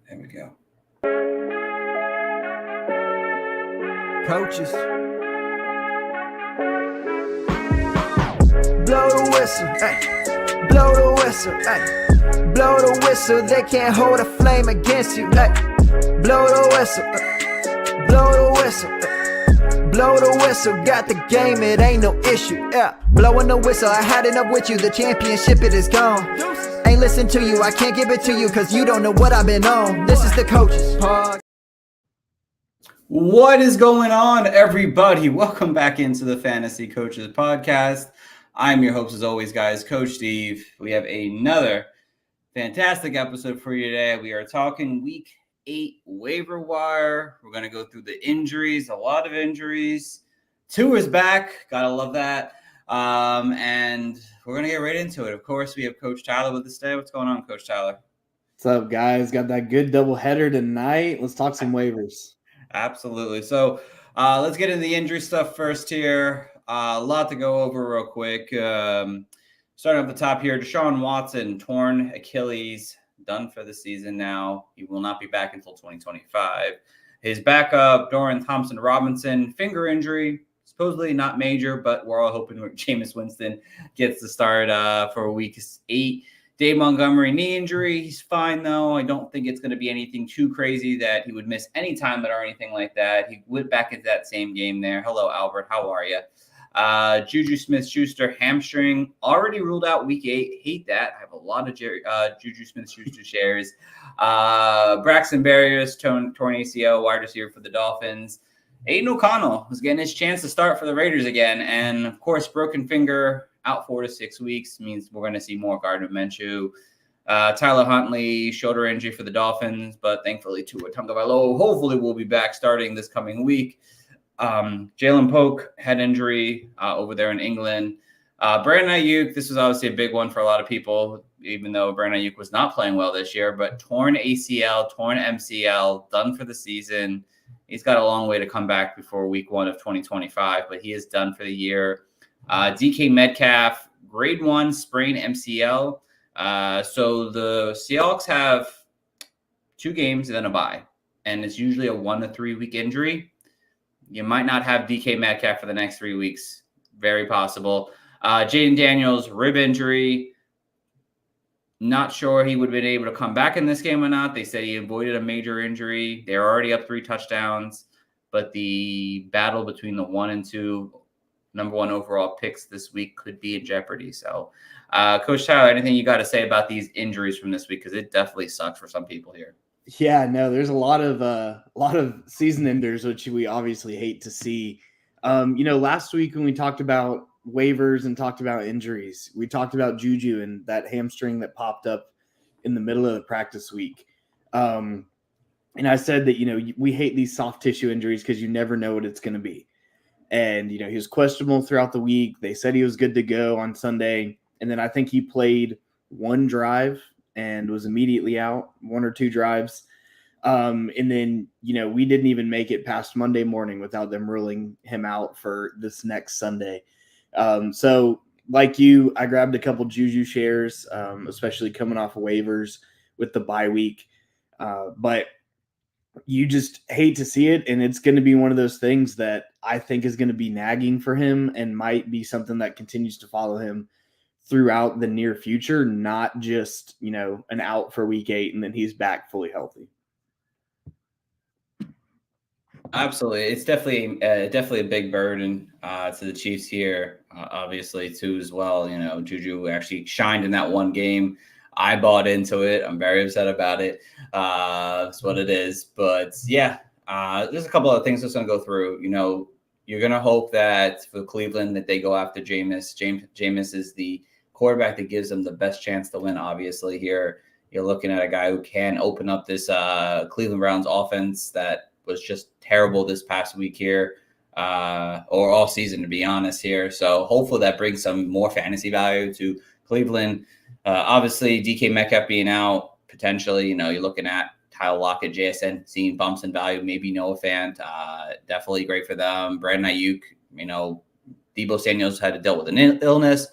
There we go. Coaches. Blow the whistle, ay. Blow the whistle, ay. Blow the whistle, they can't hold a flame against you, ay. Blow the whistle, blow the whistle, ay. Blow the whistle, got the game, it ain't no issue, yeah. Blowing the whistle, I had enough with you, the championship, it is gone. Ain't listen to you, I can't give it to you, cause you don't know what I've been on. This is the Coaches Pod. What is going on, everybody? Welcome back into the Fantasy Coaches Podcast. I'm your host, as always, guys, Coach Steve. We have another fantastic episode for you today. We are talking Week 8 Waiver Wire. We're going to go through the injuries, a lot of injuries. Tua is back. Gotta love that. And we're going to get right into it. Of course, we have Coach Tyler with us today. What's going on, Coach Tyler? What's up, guys? Got that good doubleheader tonight. Let's talk some waivers. Absolutely. So let's get into the injury stuff first here. A lot to go over real quick. Starting at the top here, Deshaun Watson, torn Achilles, done for the season now. He will not be back until 2025. His backup, Dorian Thompson-Robinson, finger injury, supposedly not major, but we're all hoping Jameis Winston gets the start for Week 8. Dave Montgomery, knee injury. He's fine, though. I don't think it's going to be anything too crazy that he would miss any time or anything like that. He went back into that same game there. Hello, Albert. How are you? Juju Smith-Schuster, hamstring, already ruled out Week 8. Hate that. I have a lot of Juju Smith-Schuster shares. Braxton Berrios, torn ACL, wide receiver for the Dolphins. Aiden O'Connell was getting his chance to start for the Raiders again. And, of course, broken finger, out 4 to 6 weeks, means we're going to see more Gardner Minshew. Tyler Huntley, shoulder injury for the Dolphins, but thankfully Tua Tagovailoa hopefully will be back starting this coming week. Jalen Polk, head injury over there in England. Brandon Ayuk, this was obviously a big one for a lot of people, even though Brandon Ayuk was not playing well this year, but torn ACL, torn MCL, done for the season. He's got a long way to come back before Week 1 of 2025, but he is done for the year. DK Metcalf, grade 1 sprain MCL. So the Seahawks have 2 games and then a bye, and it's usually a 1 to 3 week injury. You might not have DK Metcalf for the next 3 weeks. Very possible. Jaden Daniels, rib injury. Not sure he would have been able to come back in this game or not. They said he avoided a major injury. They're already up 3 touchdowns, but the battle between the 1 and 2 number 1 overall picks this week could be in jeopardy. So, Coach Tyler, anything you got to say about these injuries from this week? Because it definitely sucks for some people here. Yeah, no, there's a lot of season enders, which we obviously hate to see. Last week when we talked about waivers and talked about injuries, we talked about Juju and that hamstring that popped up in the middle of the practice week. And I said that, we hate these soft tissue injuries because you never know what it's going to be. And, he was questionable throughout the week. They said he was good to go on Sunday. And then I think he played 1 drive and was immediately out, 1 or 2 drives. And then, we didn't even make it past Monday morning without them ruling him out for this next Sunday. So like you, I grabbed a couple Juju shares, especially coming off of waivers with the bye week. But you just hate to see it. And it's going to be one of those things that I think is going to be nagging for him and might be something that continues to follow him throughout the near future, not just, an out for Week 8 and then he's back fully healthy. Absolutely. It's definitely a big burden to the Chiefs here, obviously, too, as well. Juju actually shined in that one game. I bought into it. I'm very upset about it. That's what it is. But, yeah, there's a couple of things that's going to go through. You're going to hope that for Cleveland that they go after Jameis. Jameis is the quarterback that gives them the best chance to win, obviously, here. You're looking at a guy who can open up this Cleveland Browns offense that was just terrible this past week here, or all season, to be honest here. So hopefully that brings some more fantasy value to Cleveland. Obviously, DK Metcalf being out, potentially, you're looking at Tyler Lockett, JSN, seeing bumps in value, maybe Noah Fant, definitely great for them. Brandon Ayuk, Deebo Samuel's had to deal with an illness.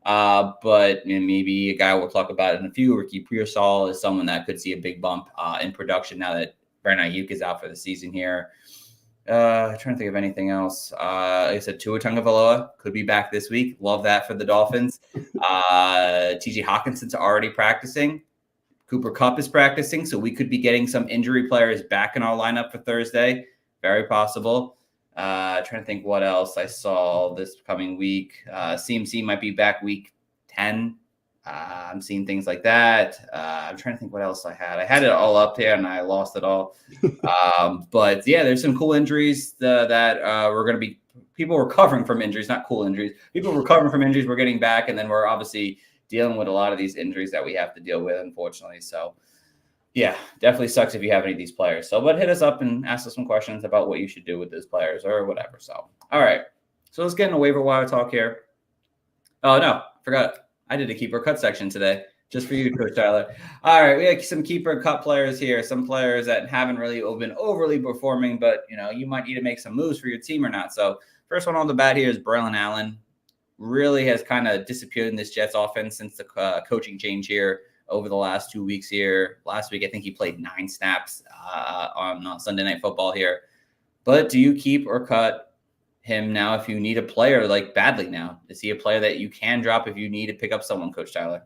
But maybe a guy we'll talk about in a few, Ricky Pearsall, is someone that could see a big bump in production now that Brandon Ayuk is out for the season here. Trying to think of anything else. Like I said, Tua Tagovailoa could be back this week. Love that for the Dolphins. TJ Hawkinson's already practicing. Cooper Kupp is practicing, so we could be getting some injury players back in our lineup for Thursday. Very possible. Trying to think what else I saw this coming week. CMC might be back week 10. I'm seeing things like that. I'm trying to think what else I had. I had it all up there and I lost it all. But yeah, there's some cool injuries that we're going to be people recovering from injuries, not cool injuries. People recovering from injuries we're getting back, and then we're obviously dealing with a lot of these injuries that we have to deal with, unfortunately. So yeah, definitely sucks if you have any of these players. So, but hit us up and ask us some questions about what you should do with those players or whatever. So, all right. So let's get into waiver wire talk here. Oh no, forgot. I did a keeper cut section today just for you, Coach Tyler. All right, we have some keeper cut players here, some players that haven't really been overly performing, but you might need to make some moves for your team or not. So first one on the bat here is Braylon Allen. Really has kind of disappeared in this Jets offense since the coaching change here over the last 2 weeks here. Last week, I think he played 9 snaps on Sunday Night Football here. But do you keep or cut him now if you need a player like badly now? Is he a player that you can drop if you need to pick up someone, Coach Tyler?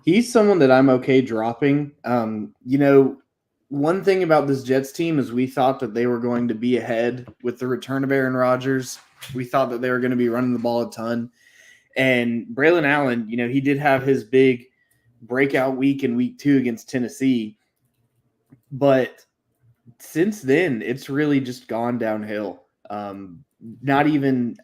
He's someone that I'm okay dropping. One thing about this Jets team is we thought that they were going to be ahead with the return of Aaron Rodgers. We thought that they were going to be running the ball a ton. And Braylon Allen, he did have his big breakout week in week 2 against Tennessee. But since then, it's really just gone downhill. Not even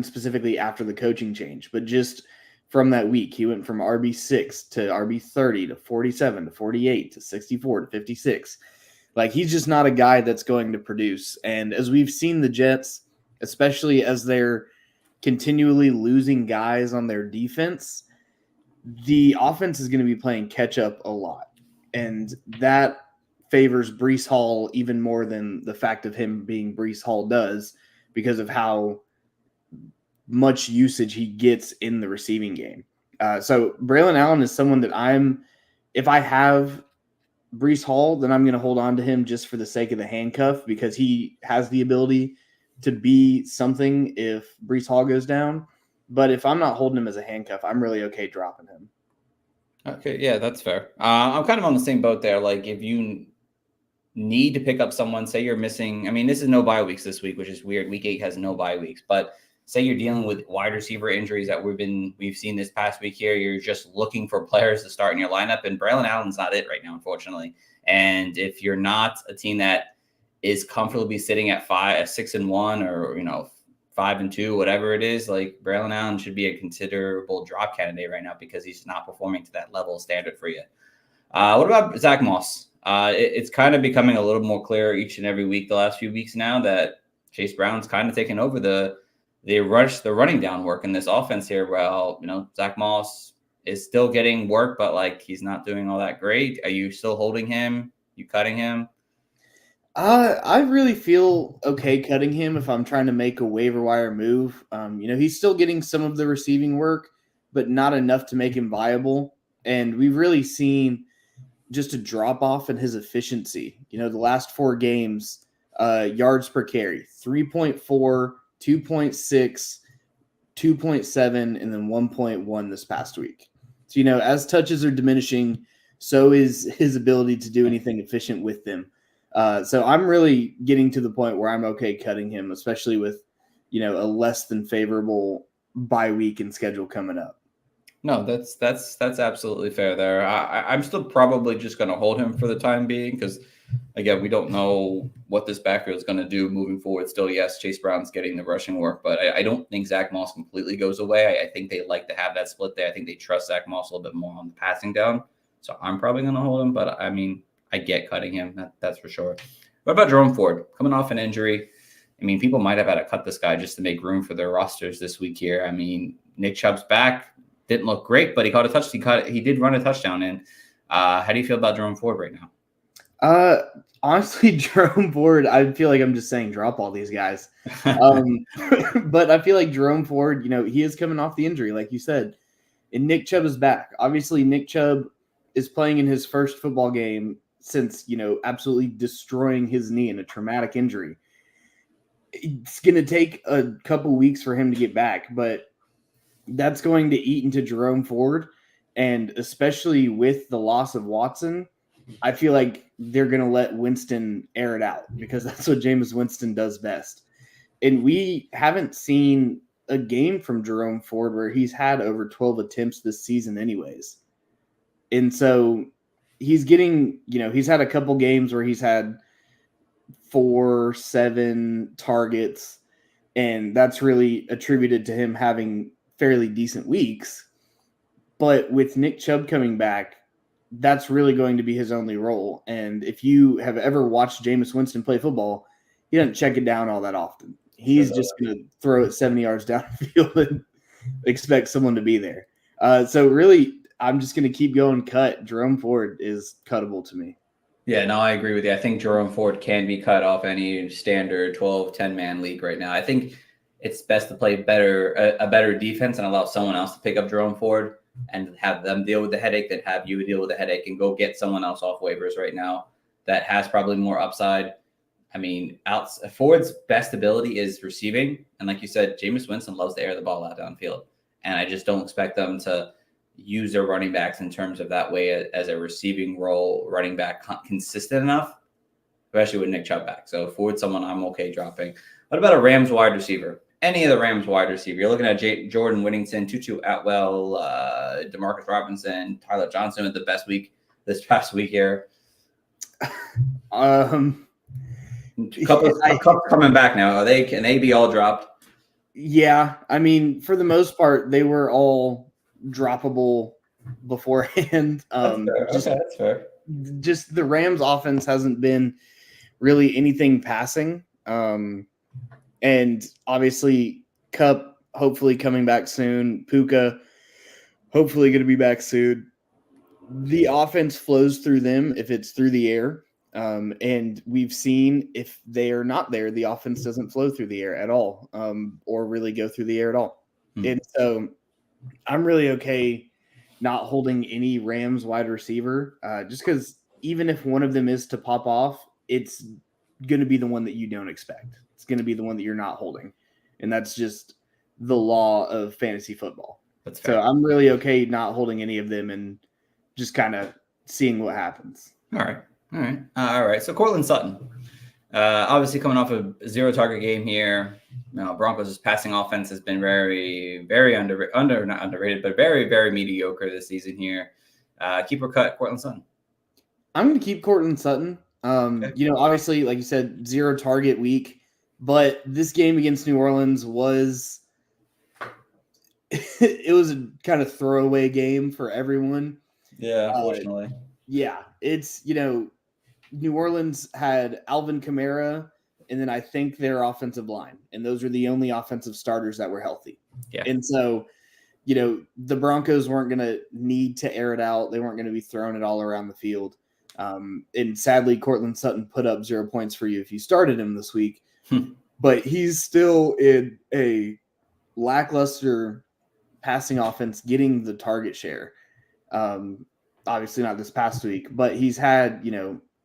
specifically after the coaching change, but just from that week, he went from RB6 to RB30 to 47 to 48 to 64 to 56. He's just not a guy that's going to produce. And as we've seen the Jets, especially as they're continually losing guys on their defense, the offense is going to be playing catch up a lot. And that favors Breece Hall even more than the fact of him being Breece Hall does, because of how much usage he gets in the receiving game. So Braylon Allen is someone that if I have Breece Hall, then I'm going to hold on to him just for the sake of the handcuff, because he has the ability to be something if Breece Hall goes down. But if I'm not holding him as a handcuff, I'm really okay dropping him. Okay, yeah, that's fair. I'm kind of on the same boat there. If you need to pick up someone, say you're missing, this is no bye weeks this week, which is weird. Week 8 has no bye weeks, but say you're dealing with wide receiver injuries that we've seen this past week here. You're just looking for players to start in your lineup, and Braylon Allen's not it right now, unfortunately. And if you're not a team that is comfortably sitting at 6-1 or 5-2, whatever it is, Braylon Allen should be a considerable drop candidate right now because he's not performing to that level of standard for you. What about Zach Moss? It's kind of becoming a little more clear each and every week the last few weeks now that Chase Brown's kind of taken over the running down work in this offense here. Well, Zach Moss is still getting work, but he's not doing all that great. Are you still holding him? You cutting him? I really feel okay cutting him if I'm trying to make a waiver wire move. He's still getting some of the receiving work, but not enough to make him viable. And we've really seen just a drop off in his efficiency. The last 4 games, yards per carry, 3.4, 2.6, 2.7, and then 1.1 this past week. So, as touches are diminishing, so is his ability to do anything efficient with them. So I'm really getting to the point where I'm okay cutting him, especially with, a less than favorable bye week and schedule coming up. No, that's absolutely fair there. I'm still probably just going to hold him for the time being because, again, we don't know what this backfield is going to do moving forward. Still, yes, Chase Brown's getting the rushing work, but I don't think Zach Moss completely goes away. I think they like to have that split there. I think they trust Zach Moss a little bit more on the passing down. So I'm probably going to hold him, but I get cutting him. That's for sure. What about Jerome Ford? Coming off an injury. People might have had to cut this guy just to make room for their rosters this week here. Nick Chubb's back. Didn't look great, but he caught a touchdown. He did run a touchdown in. How do you feel about Jerome Ford right now? Honestly, Jerome Ford, I feel like I'm just saying drop all these guys. But I feel like Jerome Ford, he is coming off the injury, like you said. And Nick Chubb is back. Obviously, Nick Chubb is playing in his first football game since, absolutely destroying his knee in a traumatic injury. It's going to take a couple weeks for him to get back, but that's going to eat into Jerome Ford. And especially with the loss of Watson, I feel like they're going to let Winston air it out because that's what Jameis Winston does best. And we haven't seen a game from Jerome Ford where he's had over 12 attempts this season anyways. And so he's getting, he's had a couple games where he's had 4-7 targets, and that's really attributed to him having fairly decent weeks. But with Nick Chubb coming back, that's really going to be his only role. And if you have ever watched Jameis Winston play football, he doesn't check it down all that often. He's just going to throw it 70 yards downfield and expect someone to be there. So really, I'm just going to keep going cut. Jerome Ford is cuttable to me. Yeah, no, I agree with you. I think Jerome Ford can be cut off any standard 12, 10-man league right now. I think it's best to play a better defense and allow someone else to pick up Jerome Ford and have them deal with the headache than have you deal with the headache and go get someone else off waivers right now that has probably more upside. I mean, Ford's best ability is receiving. And like you said, Jameis Winston loves to air the ball out downfield. And I just don't expect them to use their running backs in terms of that way as a receiving role running back consistent enough, especially with Nick Chubb back. So Ford's someone I'm okay dropping. What about a Rams wide receiver? Any of the Rams wide receiver. You're looking at Jordan Whittington, Tutu Atwell, Demarcus Robinson, Tyler Johnson with the best week this past week here. A couple coming back now. Can they be all dropped? Yeah, I mean, for the most part, they were all droppable beforehand. That's fair. Just the Rams offense hasn't been really anything passing. And obviously Kupp hopefully coming back soon. Puka hopefully going to be back soon. The offense flows through them if it's through the air. And we've seen if they are not there, the offense doesn't flow through the air at all, or really go through the air at all. And so I'm really okay not holding any Rams wide receiver, just because even if one of them is to pop off, it's going to be the one that you don't expect. It's going to be the one that you're not holding. And that's just the law of fantasy football. That's fair. So I'm really okay not holding any of them and just kind of seeing what happens. All right. So Cortland Sutton, obviously coming off a 0-target game here. Broncos' passing offense has been very, very not underrated, but very, very mediocre this season here. Keep or cut Cortland Sutton? I'm going to keep Cortland Sutton. Okay. Obviously, like you said, 0-target week, but this game against New Orleans was it was a kind of throwaway game for everyone. Yeah, unfortunately. It's New Orleans had Alvin Kamara, and then I think their offensive line, and those were the only offensive starters that were healthy. Yeah. And so, the Broncos weren't going to need to air it out. They weren't going to be throwing it all around the field. And sadly, Cortland Sutton put up 0 points for you if you started him this week. But he's still in a lackluster passing offense getting the target share. Obviously not this past week, but he's had,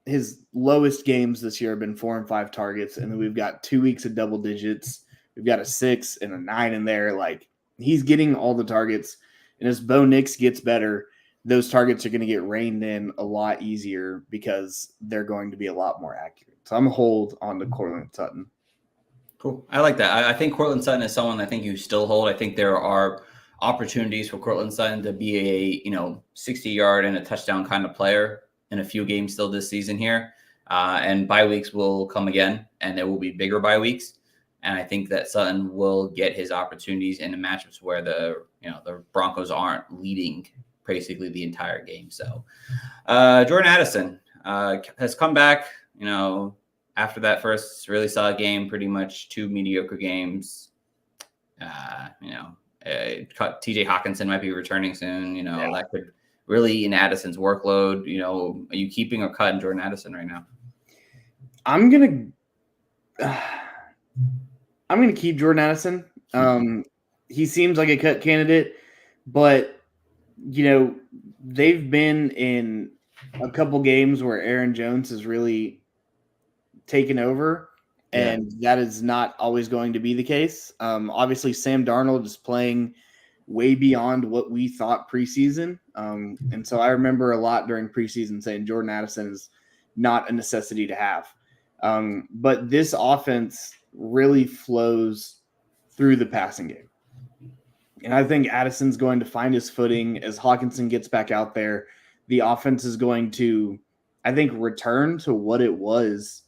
his lowest games this year have been 4 and 5 targets. And then we've got 2 weeks of double digits. We've got a 6 and a 9 in there. Like, he's getting all the targets. And as Bo Nix gets better, those targets are going to get reined in a lot easier because they're going to be a lot more accurate. So I'm a hold on to Cortland Sutton. Cool. I like that. I think Cortland Sutton is someone I think you still hold. I think there are opportunities for Cortland Sutton to be a 60-yard and a touchdown kind of player in a few games still this season here. And bye weeks will come again, and there will be bigger bye weeks. And I think that Sutton will get his opportunities in the matchups where the Broncos aren't leading basically the entire game. So Jordan Addison has come back, after that first really solid game, pretty much 2 mediocre games. TJ Hawkinson might be returning soon. That could really in Addison's workload? Are you keeping or cutting Jordan Addison right now? I'm gonna keep Jordan Addison. He seems like a cut candidate, but they've been in a couple games where Aaron Jones has really taken over, and that is not always going to be the case. Obviously, Sam Darnold is playing way beyond what we thought preseason. And so I remember a lot during preseason saying Jordan Addison is not a necessity to have. But this offense really flows through the passing game. And I think Addison's going to find his footing as Hawkinson gets back out there. The offense is going to, I think, return to what it was,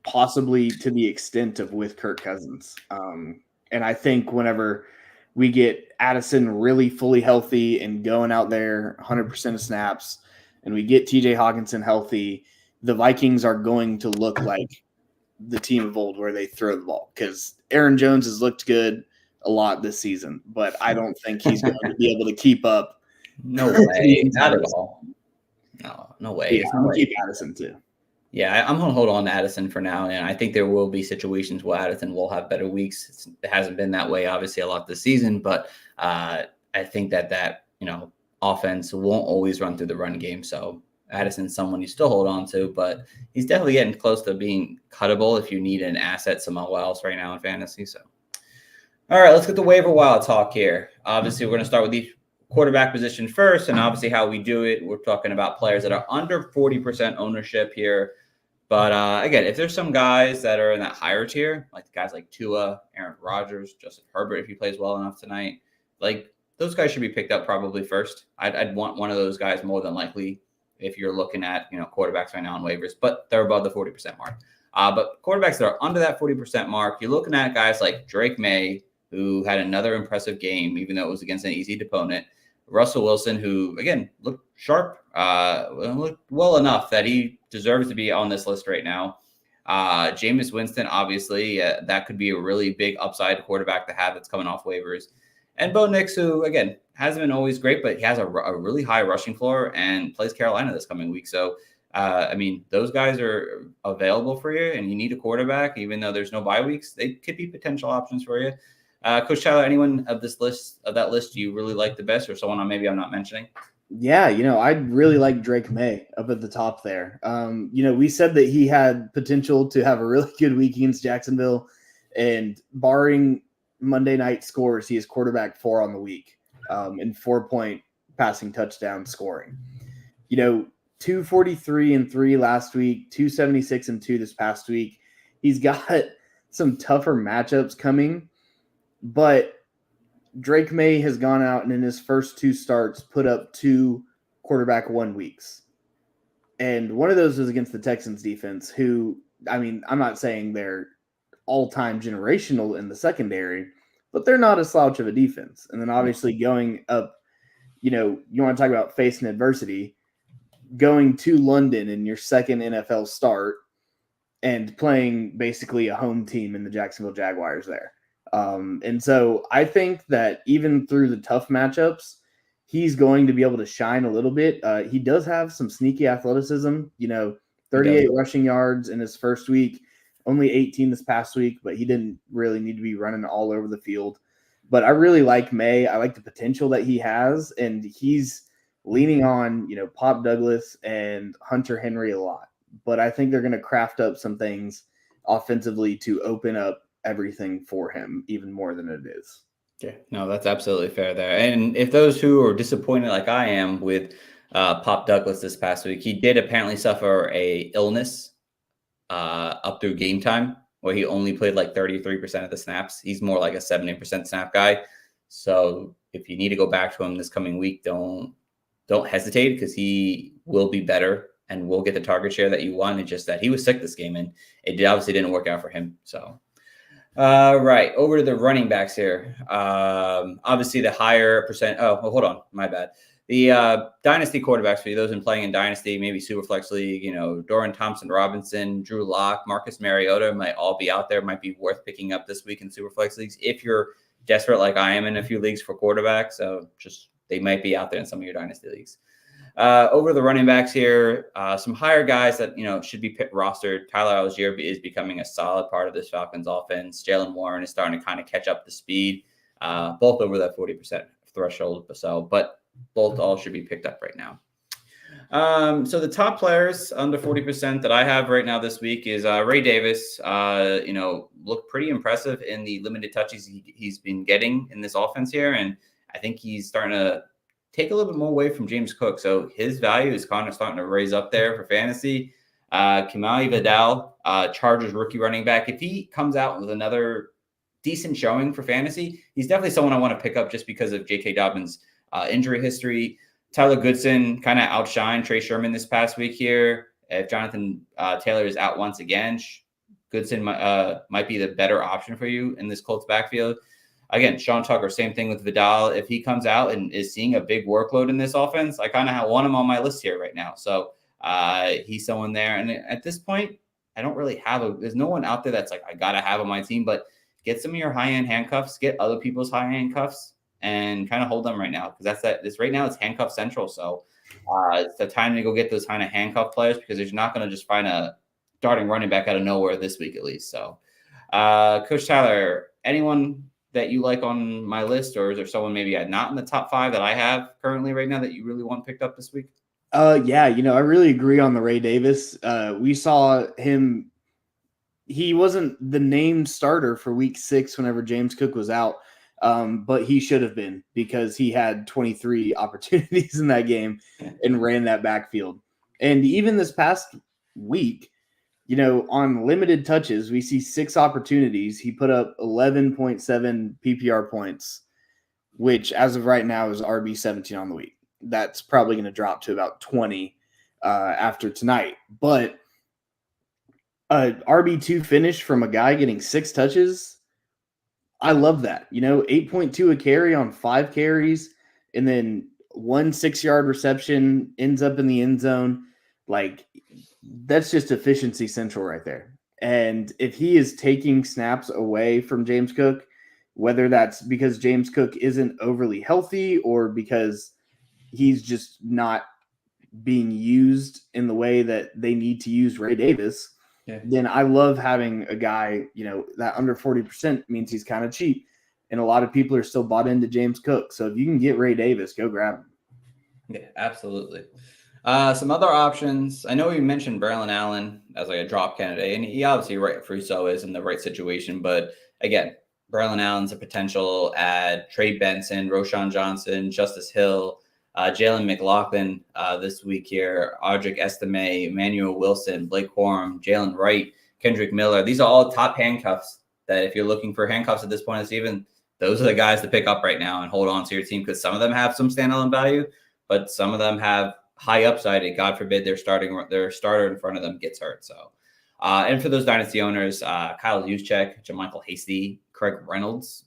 possibly to the extent of with Kirk Cousins. And I think whenever we get Addison really fully healthy and going out there 100% of snaps, and we get TJ Hawkinson healthy, the Vikings are going to look like the team of old where they throw the ball, because Aaron Jones has looked good a lot this season, but I don't think he's going to be able to keep up. No way. Not at all. No way. Yeah, I'm going to keep Addison too. Yeah, I'm going to hold on to Addison for now, and I think there will be situations where Addison will have better weeks. It hasn't been that way, obviously, a lot this season, but I think that offense won't always run through the run game, so Addison's someone you still hold on to, but he's definitely getting close to being cuttable if you need an asset somewhere else right now in fantasy. So, all right, let's get the waiver wire talk here. Obviously, we're going to start with the quarterback position first, and obviously how we do it, we're talking about players that are under 40% ownership here. But again, if there's some guys that are in that higher tier, like guys like Tua, Aaron Rodgers, Justin Herbert, if he plays well enough tonight, like those guys should be picked up probably first. I'd want one of those guys more than likely if you're looking at quarterbacks right now on waivers, but they're above the 40% mark. But quarterbacks that are under that 40% mark, you're looking at guys like Drake May, who had another impressive game, even though it was against an easy opponent. Russell Wilson, who, again, looked sharp, looked well enough that he deserves to be on this list right now. Jameis Winston, obviously, that could be a really big upside quarterback to have that's coming off waivers. And Bo Nix, who, again, hasn't been always great, but he has a really high rushing floor and plays Carolina this coming week. So, those guys are available for you, and you need a quarterback, even though there's no bye weeks. They could be potential options for you. Coach Tyler, anyone of that list you really like the best, or someone I'm not mentioning? Yeah, I'd really like Drake May up at the top there. We said that he had potential to have a really good week against Jacksonville, and barring Monday night scores, he is quarterback 4 on the week, and 4-point passing touchdown scoring. 243 and 3 last week, 276 and 2 this past week. He's got some tougher matchups coming, but Drake May has gone out and in his first 2 starts put up 2 quarterback 1 weeks. And one of those was against the Texans defense, who, I'm not saying they're all-time generational in the secondary, but they're not a slouch of a defense. And then obviously going up, you want to talk about facing adversity, going to London in your second NFL start and playing basically a home team in the Jacksonville Jaguars there. And so I think that even through the tough matchups, he's going to be able to shine a little bit. He does have some sneaky athleticism, 38 rushing yards in his first week, only 18 this past week, but he didn't really need to be running all over the field. But I really like May. I like the potential that he has, and he's leaning on, Pop Douglas and Hunter Henry a lot. But I think they're going to craft up some things offensively to open up everything for him even more than it is. Yeah, no, that's absolutely fair there. And if those who are disappointed like I am with Pop Douglas this past week, he did apparently suffer a illness up through game time where he only played like 33% of the snaps. He's more like a 70% snap guy. So if you need to go back to him this coming week, don't hesitate, because he will be better and will get the target share that you want. It's just that he was sick this game, and it obviously didn't work out for him. So right, over to the running backs here. Obviously the higher percent. Oh, well, hold on, my bad. The dynasty quarterbacks for you, those in playing in dynasty, maybe Superflex League, Doran Thompson-Robinson, Drew Lock, Marcus Mariota might all be out there. Might be worth picking up this week in Superflex leagues if you're desperate like I am in a few leagues for quarterbacks. So just they might be out there in some of your dynasty leagues. Over the running backs here, some higher guys that, should be rostered. Tyler Algier is becoming a solid part of this Falcons offense. Jaylen Warren is starting to kind of catch up to speed, both over that 40% threshold. But both all should be picked up right now. So the top players under 40% that I have right now this week is Ray Davis. Looked pretty impressive in the limited touches he's been getting in this offense here. And I think he's starting to take a little bit more away from James Cook. So his value is kind of starting to raise up there for fantasy. Kimani Vidal, Chargers rookie running back. If he comes out with another decent showing for fantasy, he's definitely someone I want to pick up just because of J.K. Dobbins' injury history. Tyler Goodson kind of outshined Trey Sherman this past week here. If Jonathan Taylor is out once again, Goodson might be the better option for you in this Colts backfield. Again, Sean Tucker, same thing with Vidal. If he comes out and is seeing a big workload in this offense, I kind of want him on my list here right now. So he's someone there. And at this point, I don't really there's no one out there that's like, I got to have on my team, but get some of your high-end handcuffs, get other people's high-end cuffs, and kind of hold them right now. Because right now it's handcuff central. So it's the time to go get those kind of handcuff players, because you're not going to just find a starting running back out of nowhere this week, at least. So Coach Tyler, anyone that you like on my list, or is there someone maybe not in the top 5 that I have currently right now that you really want picked up this week? Yeah, I really agree on the Ray Davis. We saw him. He wasn't the named starter for week 6 whenever James Cook was out, but he should have been, because he had 23 opportunities in that game and ran that backfield. And even this past week, on limited touches, we see 6 opportunities. He put up 11.7 PPR points, which as of right now is RB 17 on the week. That's probably going to drop to about 20 after tonight. But RB2 finish from a guy getting 6 touches, I love that. 8.2 a carry on 5 carries, and then 1 6-yard reception, ends up in the end zone. Like, that's just efficiency central right there. And if he is taking snaps away from James Cook, whether that's because James Cook isn't overly healthy or because he's just not being used in the way that they need to use Ray Davis, then I love having a guy, that under 40% means he's kind of cheap. And a lot of people are still bought into James Cook. So if you can get Ray Davis, go grab him. Yeah, absolutely. Some other options. I know you mentioned Braylon Allen as like a drop candidate, and he obviously rightfully so is in the right situation. But again, Braylon Allen's a potential add. Trey Benson, Roshan Johnson, Justice Hill, Jalen McLaughlin this week here, Audric Estime, Emmanuel Wilson, Blake Corum, Jalen Wright, Kendrick Miller. These are all top handcuffs that if you're looking for handcuffs at this point of the season, those are the guys to pick up right now and hold on to your team, because some of them have some standalone value, but some of them have high upside, and God forbid their starter in front of them gets hurt. So, and for those dynasty owners, Kyle Juszczyk, JaMychal Hasty, Craig Reynolds.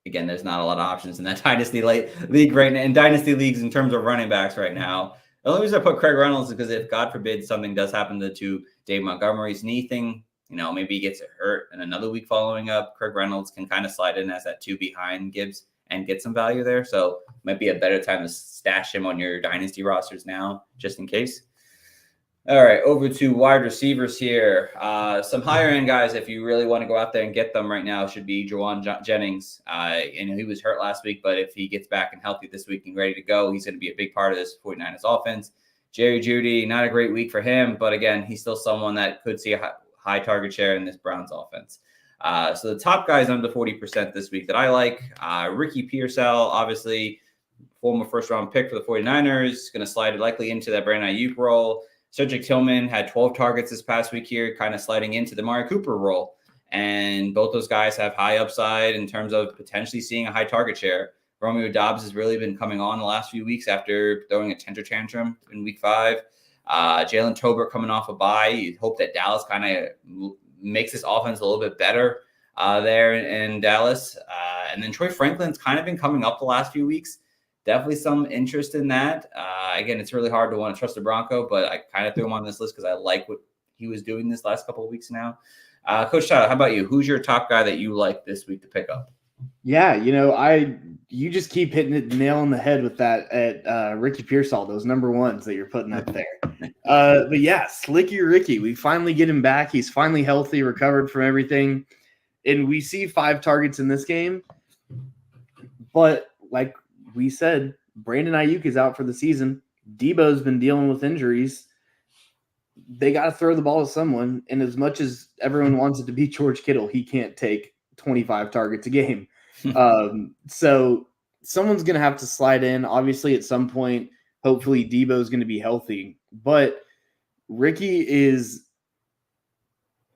Again, there's not a lot of options in that dynasty league right now, in dynasty leagues in terms of running backs right now. The only reason I put Craig Reynolds is because if God forbid something does happen to Dave Montgomery's knee thing, maybe he gets hurt in another week following up, Craig Reynolds can kind of slide in as that 2 behind Gibbs and get some value there. So might be a better time to stash him on your dynasty rosters now, just in case. All right, over to wide receivers here. Some higher end guys, if you really want to go out there and get them right now, should be Juwan Jennings. And he was hurt last week, but if he gets back and healthy this week and ready to go, he's going to be a big part of this 49ers offense. Jerry Jeudy, not a great week for him, but again, he's still someone that could see a high target share in this Browns offense. So the top guys under 40% this week that I like, Ricky Pearsall, obviously former first-round pick for the 49ers, going to slide likely into that Brandon Ayuk role. Cedric Tillman had 12 targets this past week here, kind of sliding into the Amari Cooper role. And both those guys have high upside in terms of potentially seeing a high target share. Romeo Doubs has really been coming on the last few weeks after throwing a temper tantrum in week 5. Jalen Tolbert coming off a bye. You hope that Dallas kind of makes this offense a little bit better there in Dallas. And then Troy Franklin's kind of been coming up the last few weeks. Definitely some interest in that. Again, it's really hard to want to trust the Bronco, but I kind of threw him on this list because I like what he was doing this last couple of weeks now. Coach Tyler, how about you? Who's your top guy that you like this week to pick up? Yeah, you just keep hitting it nail on the head with that at Ricky Pearsall, those number ones that you're putting up there. But yeah, Slicky Ricky, we finally get him back. He's finally healthy, recovered from everything. And we see 5 targets in this game. But like we said, Brandon Ayuk is out for the season. Debo's been dealing with injuries. They got to throw the ball to someone. And as much as everyone wants it to be George Kittle, he can't take 25 targets a game. So someone's going to have to slide in. Obviously, at some point, hopefully Debo's going to be healthy. But Ricky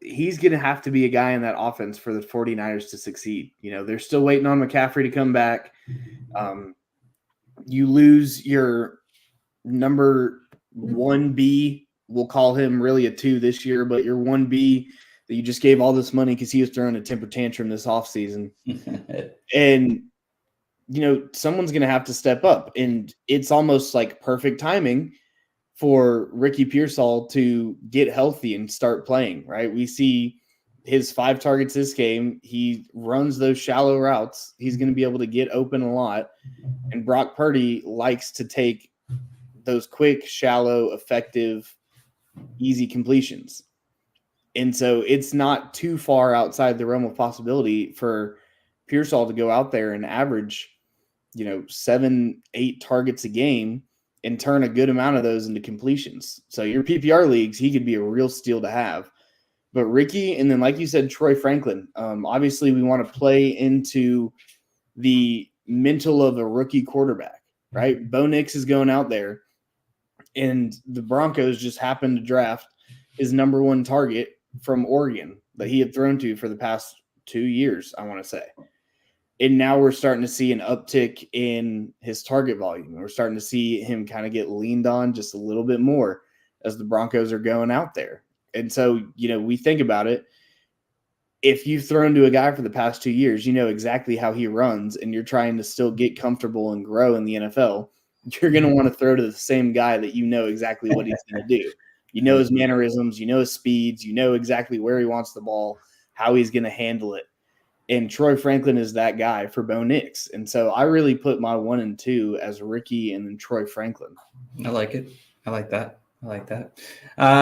he's going to have to be a guy in that offense for the 49ers to succeed. They're still waiting on McCaffrey to come back. You lose your number 1B. We'll call him really a 2 this year, but your 1B that you just gave all this money because he was throwing a temper tantrum this offseason. And, someone's going to have to step up. And it's almost like perfect timing for Ricky Pearsall to get healthy and start playing, right? We see his 5 targets this game. He runs those shallow routes. He's going to be able to get open a lot. And Brock Purdy likes to take those quick, shallow, effective, easy completions. And so it's not too far outside the realm of possibility for Pearsall to go out there and average, 7-8 targets a game and turn a good amount of those into completions. So your PPR leagues, he could be a real steal to have. But Ricky, and then like you said, Troy Franklin, obviously we want to play into the mental of a rookie quarterback, right? Bo Nix is going out there, and the Broncos just happened to draft his number 1 target from Oregon that he had thrown to for the past 2 years, I want to say. And now we're starting to see an uptick in his target volume. We're starting to see him kind of get leaned on just a little bit more as the Broncos are going out there. And so, we think about it. If you've thrown to a guy for the past 2 years, you know exactly how he runs, and you're trying to still get comfortable and grow in the NFL, you're going to want to throw to the same guy that you know exactly what he's going to do. You know his mannerisms, you know his speeds, you know exactly where he wants the ball, how he's going to handle it. And Troy Franklin is that guy for Bo Nix. And so I really put my 1 and 2 as Ricky and then Troy Franklin. I like it. I like that.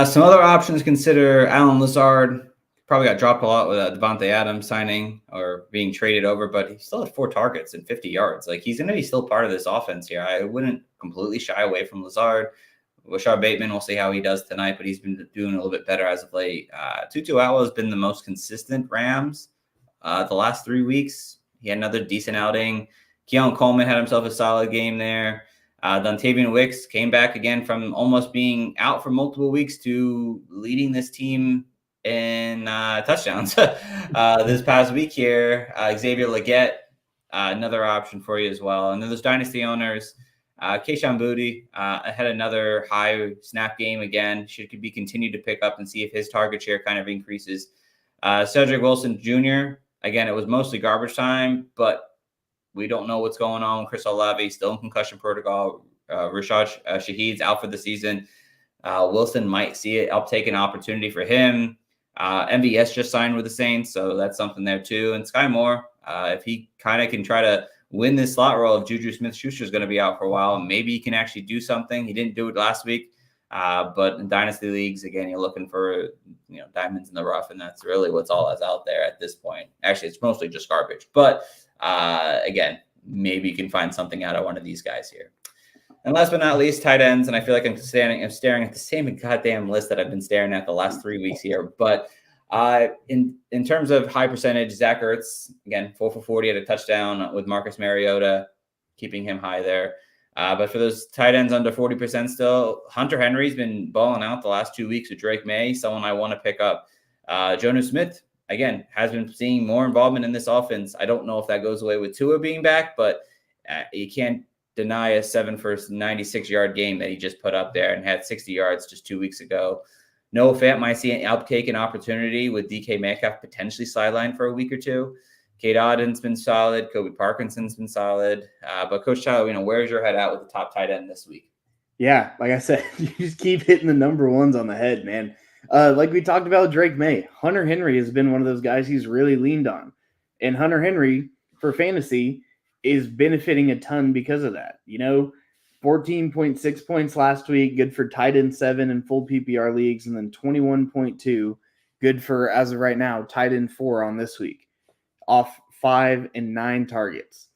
Some other options consider Alan Lazard. Probably got dropped a lot with Devontae Adams signing or being traded over, but he still had 4 targets and 50 yards. Like, he's going to be still part of this offense here. I wouldn't completely shy away from Lazard. Rashard Bateman, we'll see how he does tonight, but he's been doing a little bit better as of late. Tutu Atwell has been the most consistent Rams the last 3 weeks. He had another decent outing. Keon Coleman had himself a solid game there. Dontavian Wicks came back again from almost being out for multiple weeks to leading this team in touchdowns this past week here. Xavier Legette, another option for you as well. And then there's dynasty owners. Kayshon Boutte had another high snap game again. Could be continued to pick up and see if his target share kind of increases. Cedric Wilson Jr., again, it was mostly garbage time, but we don't know what's going on with Chris Olave, still in concussion protocol. Rashad Shaheed's out for the season. Wilson might see it. I'll take an opportunity for him. MVS just signed with the Saints, so that's something there too. And Sky Moore, if he kind of can try to win this slot role, if Juju Smith-Schuster is going to be out for a while, maybe he can actually do something. He didn't do it last week, but in dynasty leagues, again, you're looking for diamonds in the rough, and that's really what's all that's out there at this point. Actually, it's mostly just garbage, but again, maybe you can find something out of one of these guys here. And last but not least, tight ends. And I feel like I'm staring at the same goddamn list that I've been staring at the last 3 weeks here. But in terms of high percentage, Zach Ertz, again, 4 for 40 at a touchdown with Marcus Mariota, keeping him high there. But for those tight ends under 40% still, Hunter Henry's been balling out the last 2 weeks with Drake May, someone I want to pick up. Jonas Smith, again, has been seeing more involvement in this offense. I don't know if that goes away with Tua being back, but you can't deny a 7 for 96-yard game that he just put up there and had 60 yards just 2 weeks ago. Noah Fant might see an uptake in opportunity with DK Metcalf potentially sidelined for a week or two. Cade Otton's been solid. Kobe Parkinson's been solid. But Coach Tyler, where's your head at with the top tight end this week? Yeah, like I said, you just keep hitting the number ones on the head, man. Like we talked about Drake May, Hunter Henry has been one of those guys he's really leaned on. And Hunter Henry, for fantasy is benefiting a ton because of that. 14.6 points last week, good for tight end 7 in full PPR leagues, and then 21.2, good for, as of right now, tight end 4 on this week, off 5 and 9 targets.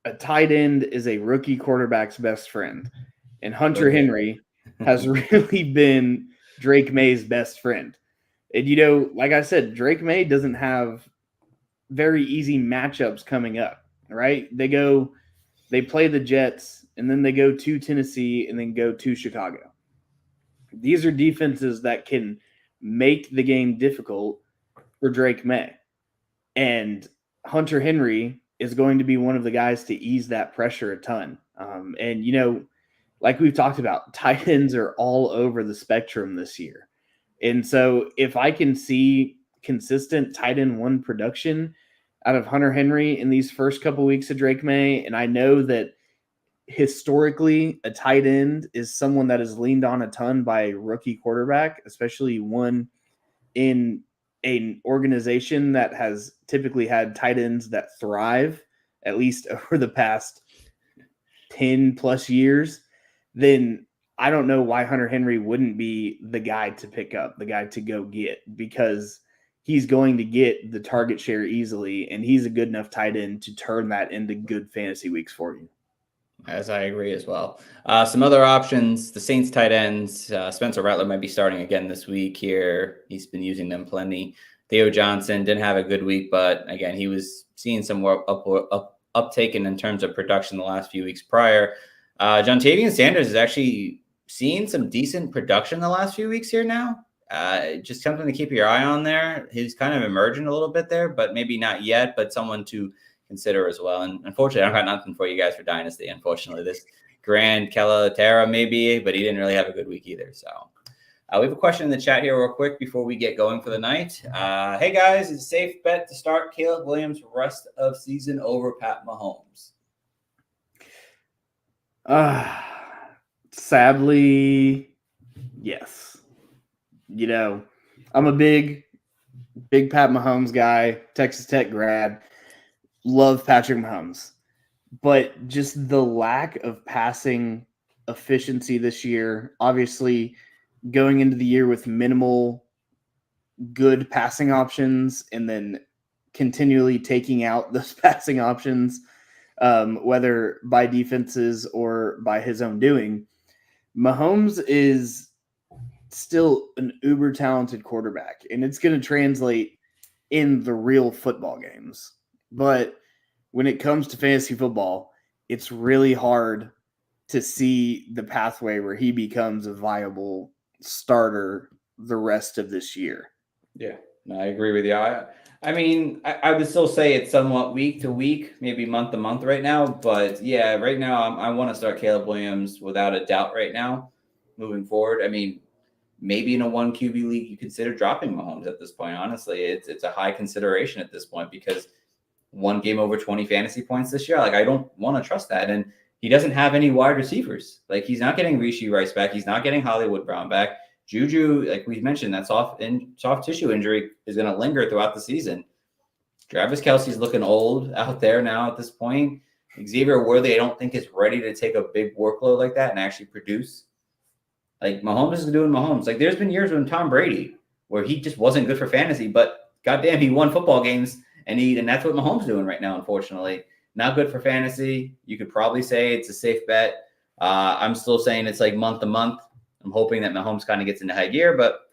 A tight end is a rookie quarterback's best friend, and Hunter Henry has really been Drake May's best friend. And, like I said, Drake May doesn't have very easy matchups coming up, right? They play the Jets, and then they go to Tennessee, and then go to Chicago. These are defenses that can make the game difficult for Drake May. And Hunter Henry is going to be one of the guys to ease that pressure a ton. And, like we've talked about, tight ends are all over the spectrum this year. And so if I can see consistent tight end 1 production out of Hunter Henry in these first couple weeks of Drake May, and I know that historically a tight end is someone that is leaned on a ton by a rookie quarterback, especially one in an organization that has typically had tight ends that thrive, at least over the past 10 plus years, then I don't know why Hunter Henry wouldn't be the guy to pick up, the guy to go get, because he's going to get the target share easily, and he's a good enough tight end to turn that into good fantasy weeks for you. As I agree as well. Some other options, the Saints tight ends, Spencer Rattler might be starting again this week here. He's been using them plenty. Theo Johnson didn't have a good week, but again, he was seeing some more uptake in terms of production the last few weeks prior. Jontavian Sanders is actually seeing some decent production the last few weeks here now. Just something to keep your eye on there. He's kind of emerging a little bit there, but maybe not yet, but someone to consider as well. And unfortunately, I don't got nothing for you guys for Dynasty. Unfortunately, this Grand Calatera maybe, but he didn't really have a good week either. So we have a question in the chat here real quick before we get going for the night. Hey guys, is it a safe bet to start Caleb Williams rest of season over Pat Mahomes? Sadly, yes. I'm a big Pat Mahomes guy, Texas Tech grad. Love Patrick Mahomes, but just the lack of passing efficiency this year, obviously going into the year with minimal good passing options and then continually taking out those passing options, whether by defenses or by his own doing. Mahomes is still an uber talented quarterback, and it's going to translate in the real football games. But when it comes to fantasy football, it's really hard to see the pathway where he becomes a viable starter the rest of this year. Yeah, no, I agree with you. I mean, I would still say it's somewhat week to week, maybe month to month right now. But yeah, right now I want to start Caleb Williams without a doubt right now moving forward. I mean, maybe in a 1 QB league, you consider dropping Mahomes at this point. Honestly, it's a high consideration at this point because one game over 20 fantasy points this year. Like, I don't want to trust that. And he doesn't have any wide receivers. Like, he's not getting Rishi Rice back. He's not getting Hollywood Brown back. Juju, like we mentioned, that soft tissue injury is going to linger throughout the season. Travis Kelce's looking old out there now at this point. Xavier Worthy, I don't think is ready to take a big workload like that and actually produce. Like, Mahomes is doing Mahomes. Like, there's been years when Tom Brady where he just wasn't good for fantasy, but goddamn, he won football games, and that's what Mahomes doing right now, unfortunately. Not good for fantasy. You could probably say it's a safe bet. I'm still saying it's like month to month. I'm hoping that Mahomes kind of gets into high gear, but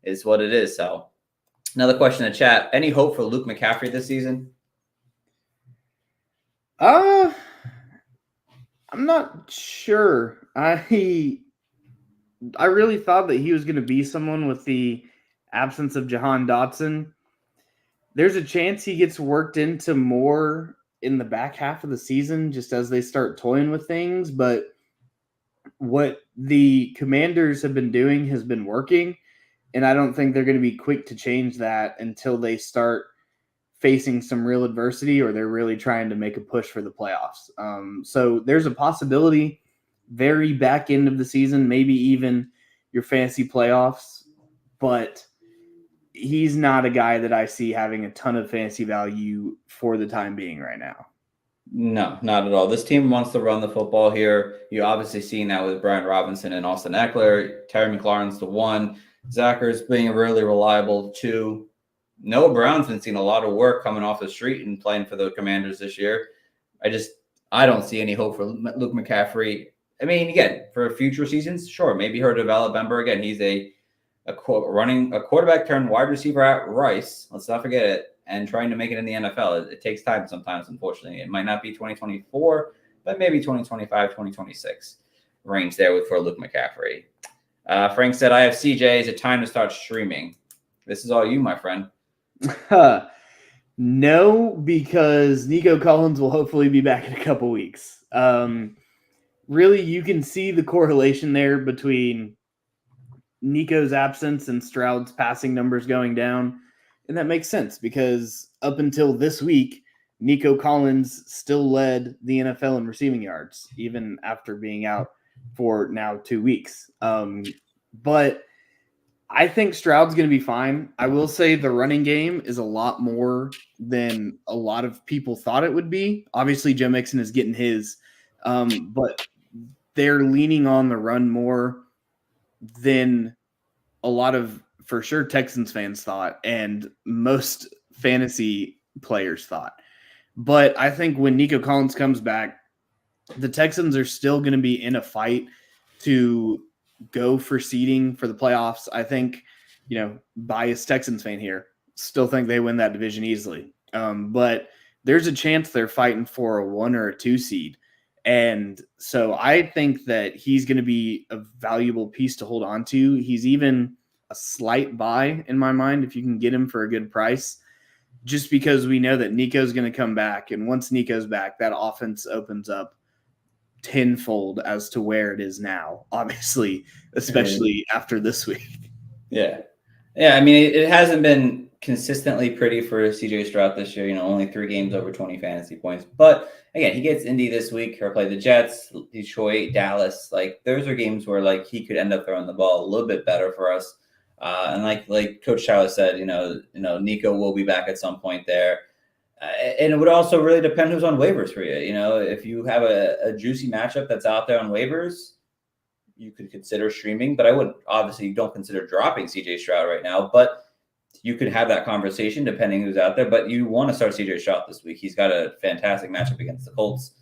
it's what it is. So another question in the chat. Any hope for Luke McCaffrey this season? I'm not sure. I really thought that he was going to be someone with the absence of Jahan Dotson. There's a chance he gets worked into more in the back half of the season just as they start toying with things. But what the Commanders have been doing has been working, and I don't think they're going to be quick to change that until they start facing some real adversity or they're really trying to make a push for the playoffs. So there's a possibility very back end of the season, maybe even your fantasy playoffs. But he's not a guy that I see having a ton of fantasy value for the time being right now. No, not at all. This team wants to run the football here. You're obviously seeing that with Brian Robinson and Austin Eckler. Terry McLaurin's the 1. Zach's being really reliable 2. Noah Brown's been seeing a lot of work coming off the street and playing for the Commanders this year. I don't see any hope for Luke McCaffrey. I mean, again, for future seasons, sure, maybe he'll develop. Remember, again, he's a quarterback turned wide receiver at Rice. Let's not forget it. And trying to make it in the NFL. It takes time sometimes, unfortunately. It might not be 2024, but maybe 2025, 2026 range there for Luke McCaffrey. Frank said, I have CJ. Is it time to start streaming? This is all you, my friend. No, because Nico Collins will hopefully be back in a couple weeks. Really, you can see the correlation there between Nico's absence and Stroud's passing numbers going down. And that makes sense because up until this week, Nico Collins still led the NFL in receiving yards, even after being out for now 2 weeks. But I think Stroud's going to be fine. I will say the running game is a lot more than a lot of people thought it would be. Obviously, Joe Mixon is getting his, but they're leaning on the run more than a lot of, for sure, Texans fans thought and most fantasy players thought. But I think when Nico Collins comes back, the Texans are still going to be in a fight to go for seeding for the playoffs. I think, biased Texans fan here, still think they win that division easily. But there's a chance they're fighting for a 1 or a 2 seed. And so I think that he's going to be a valuable piece to hold on to. He's even a slight buy in my mind if you can get him for a good price, just because we know that Nico's going to come back. And once Nico's back, that offense opens up tenfold as to where it is now, obviously, especially after this week. Yeah. I mean, it hasn't been consistently pretty for CJ Stroud this year, only 3 games over 20 fantasy points. But again, he gets Indy this week. He'll play the Jets, Detroit, Dallas. Like, those are games where he could end up throwing the ball a little bit better for us. And like Coach Tyler said, Nico will be back at some point there. And it would also really depend who's on waivers for you. If you have a juicy matchup that's out there on waivers, you could consider streaming. But I wouldn't, obviously, you don't consider dropping CJ Stroud right now. But you could have that conversation depending who's out there. But you want to start CJ Stroud this week. He's got a fantastic matchup against the Colts.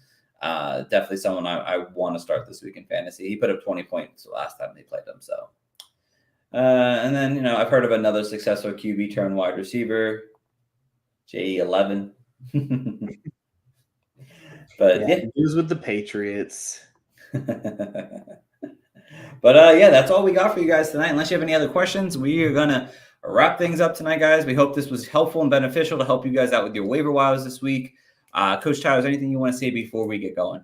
Definitely someone I want to start this week in fantasy. He put up 20 points the last time they played him. So. And then, I've heard of another successful QB turned wide receiver, J11. But yeah, he was with the Patriots. But that's all we got for you guys tonight. Unless you have any other questions, we are gonna wrap things up tonight, guys. We hope this was helpful and beneficial to help you guys out with your waiver wires this week. Coach Tyler, is there anything you want to say before we get going?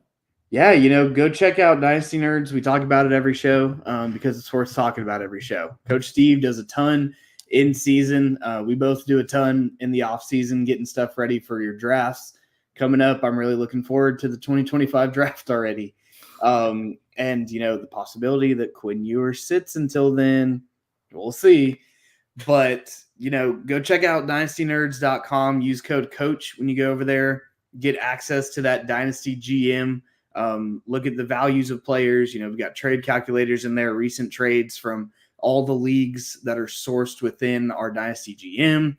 Yeah, go check out Dynasty Nerds. We talk about it every show because it's worth talking about every show. Coach Steve does a ton in season. We both do a ton in the off season, getting stuff ready for your drafts coming up. I'm really looking forward to the 2025 draft already. And, the possibility that Quinn Ewers sits until then, we'll see. But, go check out dynastynerds.com. Use code COACH when you go over there. Get access to that Dynasty GM. Look at the values of players. We've got trade calculators in there, recent trades from all the leagues that are sourced within our Dynasty GM.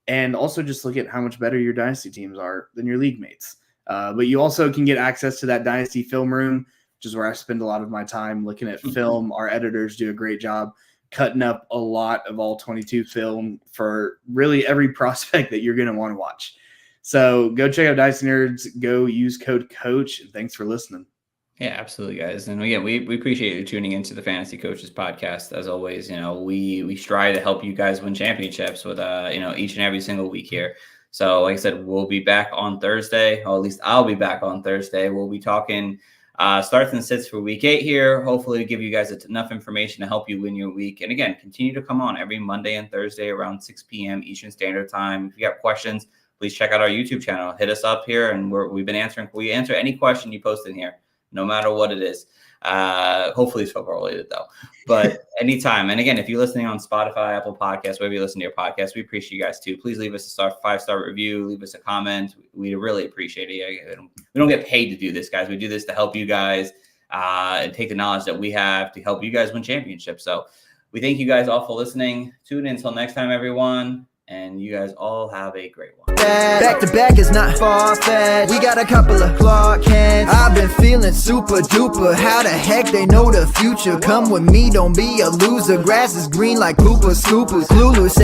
And also just look at how much better your Dynasty teams are than your league mates. But you also can get access to that Dynasty film room, which is where I spend a lot of my time looking at film. Our editors do a great job cutting up a lot of all 22 film for really every prospect that you're going to want to watch. So go check out Dynasty Nerds. Go use code COACH. And thanks for listening. Yeah, absolutely, guys. And again, we appreciate you tuning into the Fantasy Coaches podcast. As always, we strive to help you guys win championships with each and every single week here. So like I said, we'll be back on Thursday, or at least I'll be back on Thursday. We'll be talking starts and sits for week 8 here. Hopefully give you guys enough information to help you win your week. And again, continue to come on every Monday and Thursday around 6 p.m. Eastern Standard Time. If you have questions, please check out our YouTube channel. Hit us up here, and we answer any question you post in here, no matter what it is. Hopefully it's football related though. But anytime. And again, if you're listening on Spotify, Apple Podcasts, wherever you listen to your podcast, we appreciate you guys too. Please leave us a 5-star review, leave us a comment. We really appreciate it. We don't get paid to do this, guys. We do this to help you guys and take the knowledge that we have to help you guys win championships. So we thank you guys all for listening. Tune in until next time, everyone. And you guys all have a great one. Back to back is not far-fetched. We got a couple of Clark Kents. I've been feeling super duper. How the heck they know the future? Come with me, don't be a loser. Grass is green like Cooper Scoopers. Clueless.